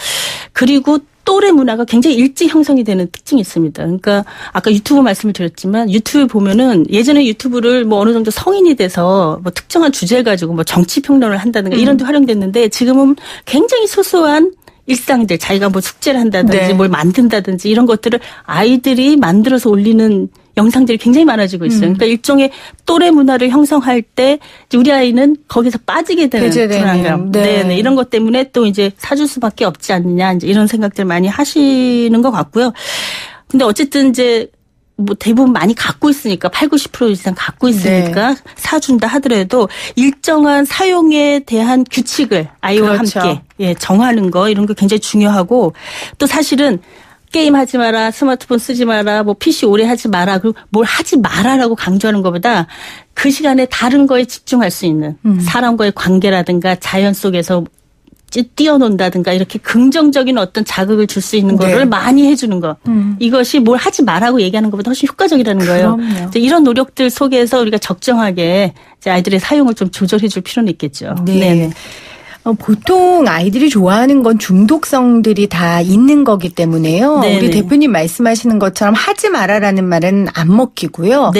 그리고 또래 문화가 굉장히 일찍 형성이 되는 특징이 있습니다. 그러니까 아까 유튜브 말씀을 드렸지만 유튜브 보면은 예전에 유튜브를 뭐 어느 정도 성인이 돼서 뭐 특정한 주제 가지고 뭐 정치 평론을 한다든가 이런 데 활용됐는데 지금은 굉장히 소소한 일상들 자기가 뭐 숙제를 한다든지 뭘 만든다든지 이런 것들을 아이들이 만들어서 올리는 영상들이 굉장히 많아지고 있어요. 그러니까 일종의 또래 문화를 형성할 때 우리 아이는 거기서 빠지게 되는 불안감. 네. 이런 것 때문에 또 이제 사줄 수밖에 없지 않느냐 이제 이런 생각들 많이 하시는 것 같고요. 근데 어쨌든 이제 뭐 대부분 많이 갖고 있으니까 80-90% 이상 갖고 있으니까 사준다 하더라도 일정한 사용에 대한 규칙을 아이와 함께 정하는 거 이런 거 굉장히 중요하고 또 사실은 게임 하지 마라, 스마트폰 쓰지 마라, 뭐 PC 오래 하지 마라, 그리고 뭘 하지 마라라고 강조하는 것보다 그 시간에 다른 거에 집중할 수 있는 사람과의 관계라든가 자연 속에서 뛰어논다든가 이렇게 긍정적인 어떤 자극을 줄 수 있는 거를 많이 해주는 거. 이것이 뭘 하지 말라고 얘기하는 것보다 훨씬 효과적이라는 거예요. 이런 노력들 속에서 우리가 적정하게 이제 아이들의 사용을 좀 조절해 줄 필요는 있겠죠. 네. 보통 아이들이 좋아하는 건 중독성들이 다 있는 거기 때문에요. 우리 대표님 말씀하시는 것처럼 하지 마라라는 말은 안 먹히고요.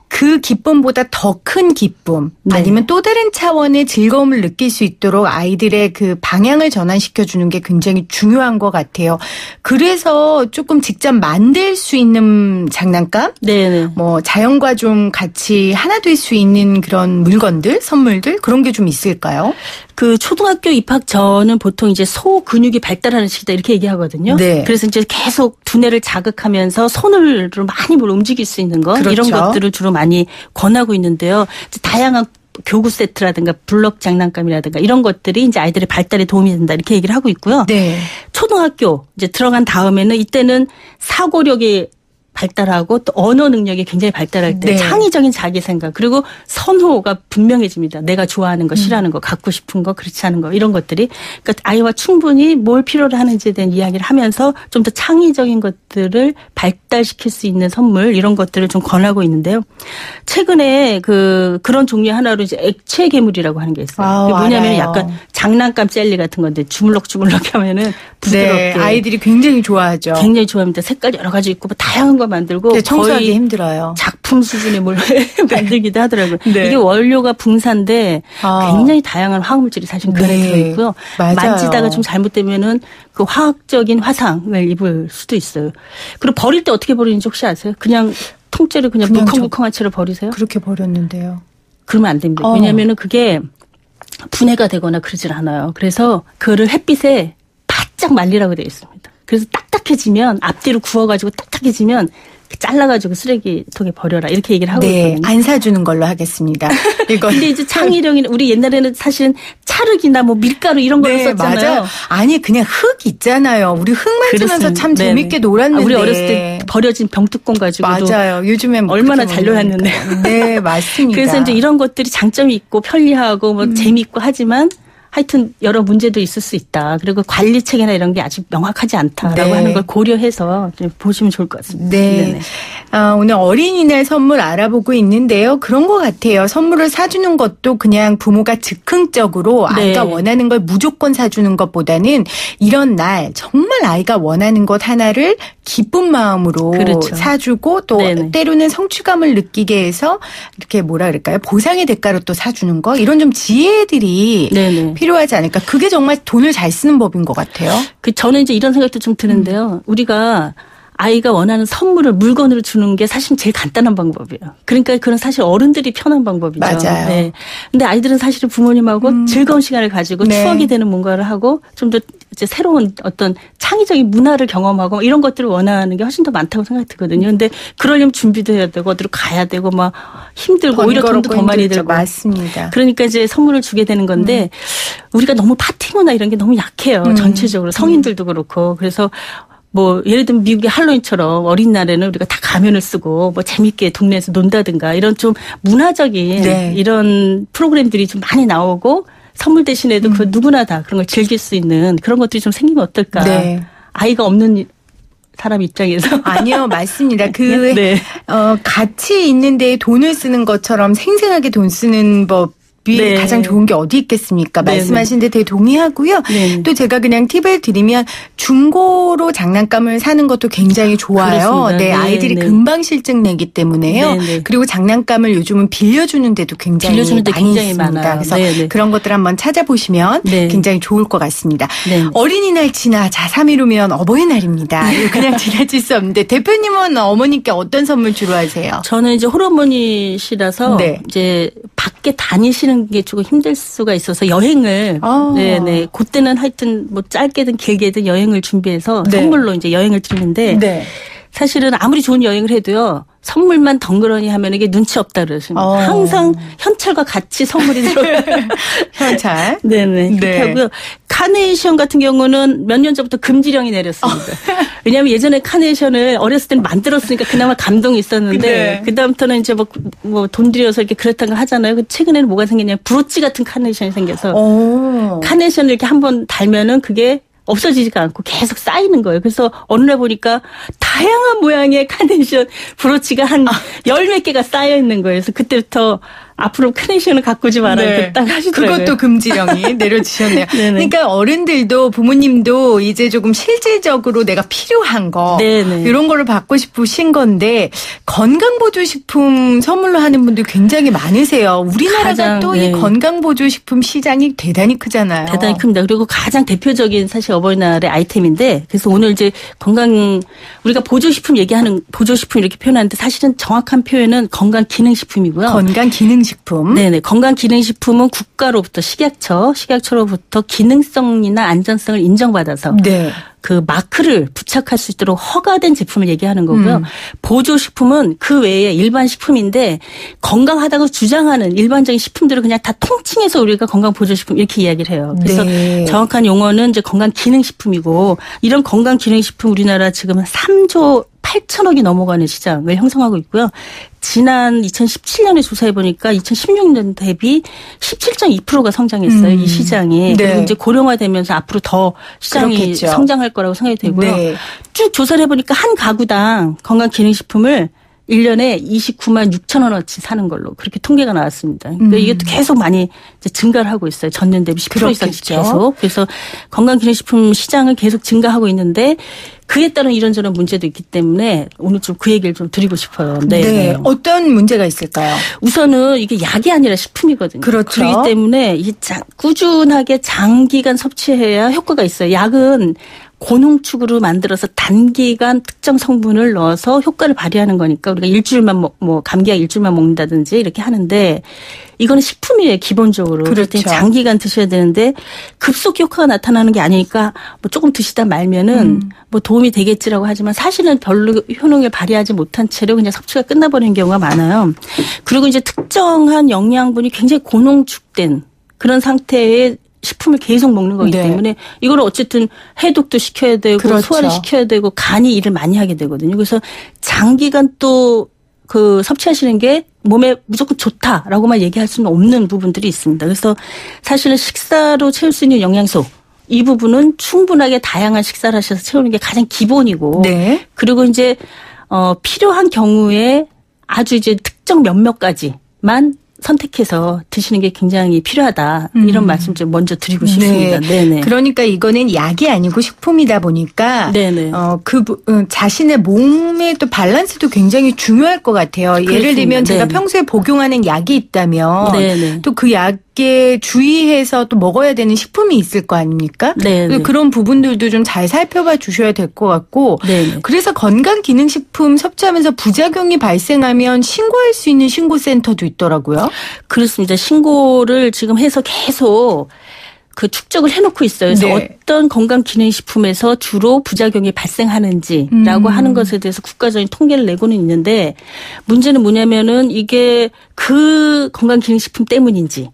그 기쁨보다 더 큰 기쁨 아니면 또 다른 차원의 즐거움을 느낄 수 있도록 아이들의 그 방향을 전환시켜 주는 게 굉장히 중요한 것 같아요. 그래서 조금 직접 만들 수 있는 장난감, 뭐 자연과 좀 같이 하나 될 수 있는 그런 물건들, 선물들 그런 게 좀 있을까요? 그 초등학교 입학 전은 보통 이제 소 근육이 발달하는 시기다 이렇게 얘기하거든요. 그래서 이제 계속 두뇌를 자극하면서 손으로 많이 뭘 움직일 수 있는 거 이런 것들을 주로 많이 권하고 있는데요. 다양한 교구 세트라든가 블럭 장난감이라든가 이런 것들이 이제 아이들의 발달에 도움이 된다 이렇게 얘기를 하고 있고요. 초등학교 이제 들어간 다음에는 이때는 사고력이 발달하고 또 언어 능력이 굉장히 발달할 때 네. 창의적인 자기 생각 그리고 선호가 분명해집니다. 내가 좋아하는 거, 싫어하는 거, 갖고 싶은 거, 그렇지 않은 거 이런 것들이 그러니까 아이와 충분히 뭘 필요로 하는지에 대한 이야기를 하면서 좀 더 창의적인 것들을 발달시킬 수 있는 선물 이런 것들을 좀 권하고 있는데요. 최근에 그런 종류 하나로 이제 액체 괴물이라고 하는 게 있어요. 그게 뭐냐면 약간 장난감 젤리 같은 건데 주물럭주물럭 하면은 부드럽게. 네, 아이들이 굉장히 좋아하죠. 굉장히 좋아합니다. 색깔 여러 가지 있고 뭐 다양한 거 만들고 청소하기 거의 힘들어요. 작품 수준의 뭘 만들기도 하더라고요. 네. 이게 원료가 붕산데 굉장히 다양한 화학물질이 사실 그 안에 들어있고요. 맞아요. 만지다가 좀 잘못되면은 그 화학적인 화상을 입을 수도 있어요. 그리고 버릴 때 어떻게 버리는지 혹시 아세요? 그냥 통째로 그냥 물컹물컹한 채로 버리세요? 그렇게 버렸는데요. 그러면 안 됩니다. 왜냐하면 그게 분해가 되거나 그러질 않아요. 그래서 그거를 햇빛에 바짝 말리라고 되어 있습니다. 그래서 딱딱해지면 앞뒤로 구워가지고 딱딱해지면 잘라가지고 쓰레기통에 버려라 이렇게 얘기를 하고 있거든요. 안 사주는 걸로 하겠습니다. 근데 이제 창의력이 우리 옛날에는 사실은 찰흙이나 뭐 밀가루 이런 걸로 썼잖아요. 맞아요. 아니 그냥 흙 있잖아요. 우리 흙 만지면서 참 재밌게 놀았는데. 우리 어렸을 때 버려진 병뚜껑 가지고도 맞아요. 요즘엔 얼마나 잘 놀았는데. 네, 맞습니다. 그래서 이제 이런 것들이 장점이 있고 편리하고 뭐 재미있고 하지만 하여튼 여러 문제도 있을 수 있다. 그리고 관리 체계나 이런 게 아직 명확하지 않다라고 하는 걸 고려해서 좀 보시면 좋을 것 같습니다. 네. 오늘 어린이날 선물 알아보고 있는데요. 그런 것 같아요. 선물을 사주는 것도 그냥 부모가 즉흥적으로 아이가 원하는 걸 무조건 사주는 것보다는 이런 날 정말 아이가 원하는 것 하나를 기쁜 마음으로 사주고 또 때로는 성취감을 느끼게 해서 이렇게 뭐라 그럴까요? 보상의 대가로 또 사주는 거 이런 좀 지혜들이 필요하지 않을까. 그게 정말 돈을 잘 쓰는 법인 것 같아요. 저는 이제 이런 생각도 좀 드는데요. 우리가 아이가 원하는 선물을 물건으로 주는 게 사실 제일 간단한 방법이에요. 그러니까 그건 사실 어른들이 편한 방법이죠. 맞아요. 네. 근데 아이들은 사실은 부모님하고 즐거운 시간을 가지고 추억이 되는 뭔가를 하고 좀 더 이제 새로운 어떤 창의적인 문화를 경험하고 이런 것들을 원하는 게 훨씬 더 많다고 생각이 들거든요. 근데 그러려면 준비도 해야 되고 어디로 가야 되고 막 힘들고 오히려 돈도 더 많이 들고. 맞습니다. 그러니까 이제 선물을 주게 되는 건데 우리가 너무 파티 문화 이런 게 너무 약해요. 전체적으로 성인들도 그렇고. 그래서 뭐 예를 들면 미국의 할로윈처럼 어린 날에는 우리가 다 가면을 쓰고 뭐 재밌게 동네에서 논다든가 이런 좀 문화적인 이런 프로그램들이 좀 많이 나오고 선물 대신에도 그 누구나 다 그런 걸 즐길 수 있는 그런 것들이 좀 생기면 어떨까. 아이가 없는 사람 입장에서. 아니요, 맞습니다. 가치 있는 데에 돈을 쓰는 것처럼 생생하게 돈 쓰는 법 가장 좋은 게 어디 있겠습니까? 말씀하신 데 되게 동의하고요. 또 제가 그냥 팁을 드리면 중고로 장난감을 사는 것도 굉장히 좋아요. 아이들이 금방 실증 내기 때문에요. 그리고 장난감을 요즘은 빌려주는 데도 굉장히 많이 있습니다. 많아요. 그래서 그런 것들 한번 찾아보시면 굉장히 좋을 것 같습니다. 어린이날 지나자 3일 후면 어버이날입니다. 그냥 지나칠 수 없는데 대표님은 어머니께 어떤 선물 주로 하세요? 저는 이제 홀어머니시라서 이제 밖에 다니시는 게 조금 힘들 수가 있어서 여행을 그때는 하여튼 뭐 짧게든 길게든 여행을 준비해서 선물로 이제 여행을 드리는데 사실은 아무리 좋은 여행을 해도요. 선물만 덩그러니 하면 이게 눈치 없다 그러십니다. 항상 현찰과 같이 선물이 들어요. 현찰? 그렇게 하고요. 카네이션 같은 경우는 몇 년 전부터 금지령이 내렸습니다. 왜냐하면 예전에 카네이션을 어렸을 때는 만들었으니까 그나마 감동이 있었는데 그다음부터는 이제 뭐 돈 들여서 이렇게 그렇다는 걸 하잖아요. 최근에는 뭐가 생겼냐면 브로치 같은 카네이션이 생겨서 카네이션을 이렇게 한번 달면은 그게 없어지지가 않고 계속 쌓이는 거예요. 그래서 어느 날 보니까 다양한 모양의 카네이션 브로치가 한 열 몇 개가 쌓여 있는 거예요. 그래서 그때부터 앞으로 카네이션을 가꾸지 말아야 딱 하시더라고요. 그것도 금지령이 내려지셨네요. 그러니까 어른들도 부모님도 이제 조금 실질적으로 내가 필요한 거 이런 거를 받고 싶으신 건데 건강보조식품 선물로 하는 분들 굉장히 많으세요. 우리나라가 또 이 건강보조식품 시장이 대단히 크잖아요. 대단히 큽니다. 그리고 가장 대표적인 사실 어버이날의 아이템인데 그래서 오늘 이제 우리가 보조식품 얘기하는 보조식품 이렇게 표현하는데 사실은 정확한 표현은 건강기능식품이고요. 건강기능식품. 건강기능식품은 국가로부터 식약처로부터 기능성이나 안전성을 인정받아서 그 마크를 부착할 수 있도록 허가된 제품을 얘기하는 거고요. 보조식품은 그 외에 일반 식품인데 건강하다고 주장하는 일반적인 식품들을 그냥 다 통칭해서 우리가 건강보조식품 이렇게 이야기를 해요. 그래서 정확한 용어는 이제 건강기능식품이고 이런 건강기능식품 우리나라 지금 3조 8천억이 넘어가는 시장을 형성하고 있고요. 지난 2017년에 조사해보니까 2016년 대비 17.2%가 성장했어요. 이 시장이. 네. 그리고 이제 고령화되면서 앞으로 더 시장이 그렇겠죠. 성장할 거라고 생각이 되고요. 네. 쭉 조사를 해보니까 한 가구당 건강기능식품을 1년에 29만 6천 원어치 사는 걸로 그렇게 통계가 나왔습니다. 그러니까 이게 또 계속 많이 이제 증가를 하고 있어요. 전년 대비 10% 이상씩 계속. 그래서 건강기능식품 시장은 계속 증가하고 있는데 그에 따른 이런저런 문제도 있기 때문에 오늘 좀 그 얘기를 좀 드리고 싶어요. 네. 어떤 문제가 있을까요? 우선은 이게 약이 아니라 식품이거든요. 그렇죠. 그렇기 때문에 이게 꾸준하게 장기간 섭취해야 효과가 있어요. 약은 고농축으로 만들어서 단기간 특정 성분을 넣어서 효과를 발휘하는 거니까 우리가 일주일만 감기약 일주일만 먹는다든지 이렇게 하는데 이거는 식품이에요. 기본적으로. 그렇죠. 장기간 드셔야 되는데 급속 효과가 나타나는 게 아니니까 뭐 조금 드시다 말면은 뭐 도움이 되겠지라고 하지만 사실은 별로 효능을 발휘하지 못한 채로 그냥 섭취가 끝나버리는 경우가 많아요. 그리고 이제 특정한 영양분이 굉장히 고농축된 그런 상태의 식품을 계속 먹는 거기 때문에 이거는 어쨌든 해독도 시켜야 되고 그렇죠. 소화를 시켜야 되고 간이 일을 많이 하게 되거든요. 그래서 장기간 또 그 섭취하시는 게 몸에 무조건 좋다라고만 얘기할 수는 없는 부분들이 있습니다. 그래서 사실은 식사로 채울 수 있는 영양소 이 부분은 충분하게 다양한 식사를 하셔서 채우는 게 가장 기본이고 그리고 이제 필요한 경우에 아주 이제 특정 몇몇 가지만 선택해서 드시는 게 굉장히 필요하다. 이런 말씀 좀 먼저 드리고 싶습니다. 네네. 그러니까 이거는 약이 아니고 식품이다 보니까 자신의 몸의 또 밸런스도 굉장히 중요할 것 같아요. 그렇습니다. 예를 들면 제가 평소에 복용하는 약이 있다면 또 그 약에 주의해서 또 먹어야 되는 식품이 있을 거 아닙니까? 그런 부분들도 좀 잘 살펴봐 주셔야 될 것 같고 그래서 건강기능식품 섭취하면서 부작용이 발생하면 신고할 수 있는 신고센터도 있더라고요. 그렇습니다. 신고를 지금 해서 계속 그 축적을 해놓고 있어요. 그래서 어떤 건강기능식품에서 주로 부작용이 발생하는지라고 하는 것에 대해서 국가적인 통계를 내고는 있는데 문제는 뭐냐면은 이게 그 건강기능식품 때문인지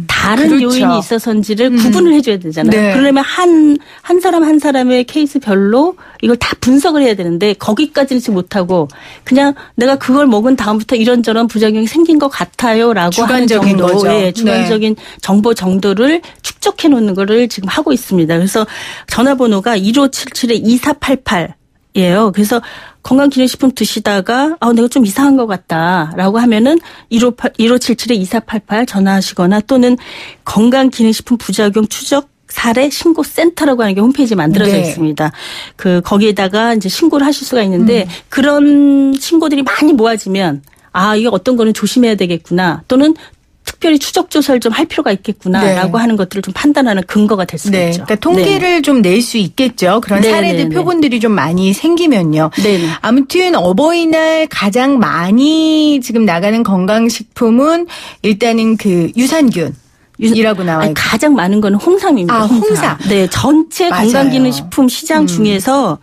다른 요인이 있어서인지를 구분을 해줘야 되잖아요. 그러려면 한 사람 한 사람의 케이스별로 이걸 다 분석을 해야 되는데 거기까지는 못하고 그냥 내가 그걸 먹은 다음부터 이런저런 부작용이 생긴 것 같아요라고 주관적인 하는 정도, 주관적인 정보 정도를 축적해 놓는 거를 지금 하고 있습니다. 그래서 전화번호가 1577-2488이에요. 그래서 건강기능식품 드시다가 내가 좀 이상한 것 같다라고 하면은 1577-2488 전화하시거나 또는 건강기능식품 부작용 추적 사례 신고센터라고 하는 게 홈페이지에 만들어져 있습니다. 거기에다가 이제 신고를 하실 수가 있는데 그런 신고들이 많이 모아지면 이게 어떤 거는 조심해야 되겠구나 또는 특별히 추적 조사를 좀 할 필요가 있겠구나라고 하는 것들을 좀 판단하는 근거가 될 수가 있죠. 그러니까 통계를 좀 낼 수 있겠죠. 그런 사례들 표본들이 좀 많이 생기면요. 아무튼 어버이날 가장 많이 지금 나가는 건강식품은 일단은 그 유산균. 이라고 나와요. 가장 많은 건 홍삼입니다. 홍삼. 네, 전체 건강기능식품 시장 중에서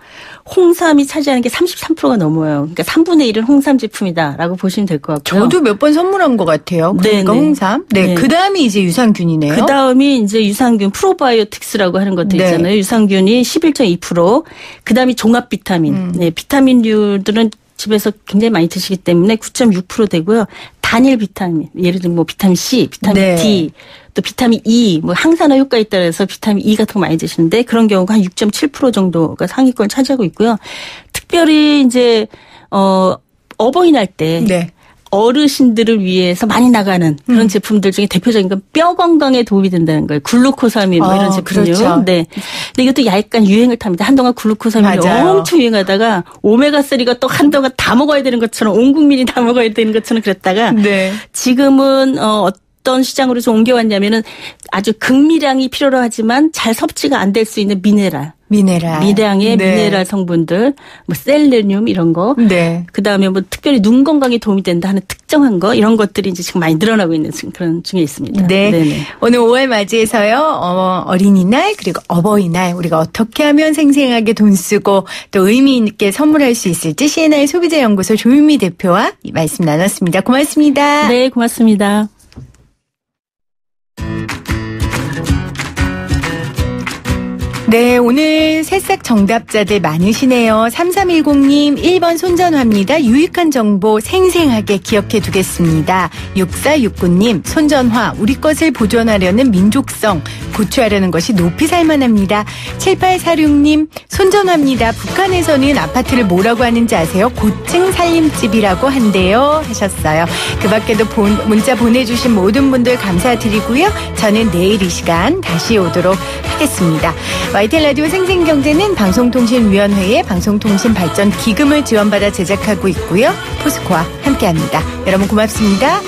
홍삼이 차지하는 게 33%가 넘어요. 그러니까 3분의 1은 홍삼 제품이다라고 보시면 될 것 같고요. 저도 몇 번 선물한 것 같아요. 그러니까 홍삼. 그 다음이 이제 유산균이네요. 그 다음이 이제 유산균 프로바이오틱스라고 하는 것도 있잖아요. 유산균이 11.2%. 그 다음이 종합 비타민. 비타민류들은 집에서 굉장히 많이 드시기 때문에 9.6% 되고요. 단일 비타민, 예를 들면 뭐 비타민 C, 비타민 D, 또 비타민 E, 뭐 항산화 효과에 따라서 비타민 E 같은 거 많이 드시는데 그런 경우가 한 6.7% 정도가 상위권 차지하고 있고요. 특별히 이제 어버이날 때 어르신들을 위해서 많이 나가는 그런 제품들 중에 대표적인 건 뼈 건강에 도움이 된다는 거예요. 글루코사민 뭐 이런 제품요. 근데 이것도 약간 유행을 탑니다. 한동안 글루코사민이 엄청 유행하다가 오메가3가 또 한동안 다 먹어야 되는 것처럼 온 국민이 다 먹어야 되는 것처럼 그랬다가 지금은 어떤 시장으로 좀 옮겨왔냐면은 아주 극미량이 필요로 하지만 잘 섭취가 안 될 수 있는 미량의 미네랄 성분들, 뭐 셀레늄 이런 거, 그다음에 뭐 특별히 눈 건강에 도움이 된다 하는 특정한 거 이런 것들이 이제 지금 많이 늘어나고 있는 그런 중에 있습니다. 오늘 5월 맞이해서요 어린이날 그리고 어버이날 우리가 어떻게 하면 생생하게 돈 쓰고 또 의미 있게 선물할 수 있을지 CNI 소비자연구소 조윤미 대표와 말씀 나눴습니다. 고맙습니다. 네, 고맙습니다. 네, 오늘 새싹 정답자들 많으시네요. 3310님 1번 손전화입니다. 유익한 정보 생생하게 기억해 두겠습니다. 6469님 손전화 우리 것을 보존하려는 민족성 고취하려는 것이 높이 살만합니다. 7846님 손전화입니다. 북한에서는 아파트를 뭐라고 하는지 아세요? 고층 살림집이라고 한대요 하셨어요. 그 밖에도 문자 보내주신 모든 분들 감사드리고요. 저는 내일 이 시간 다시 오도록 하겠습니다. YTN 라디오 생생경제는 방송통신위원회의 방송통신발전기금을 지원받아 제작하고 있고요. 포스코와 함께합니다. 여러분 고맙습니다.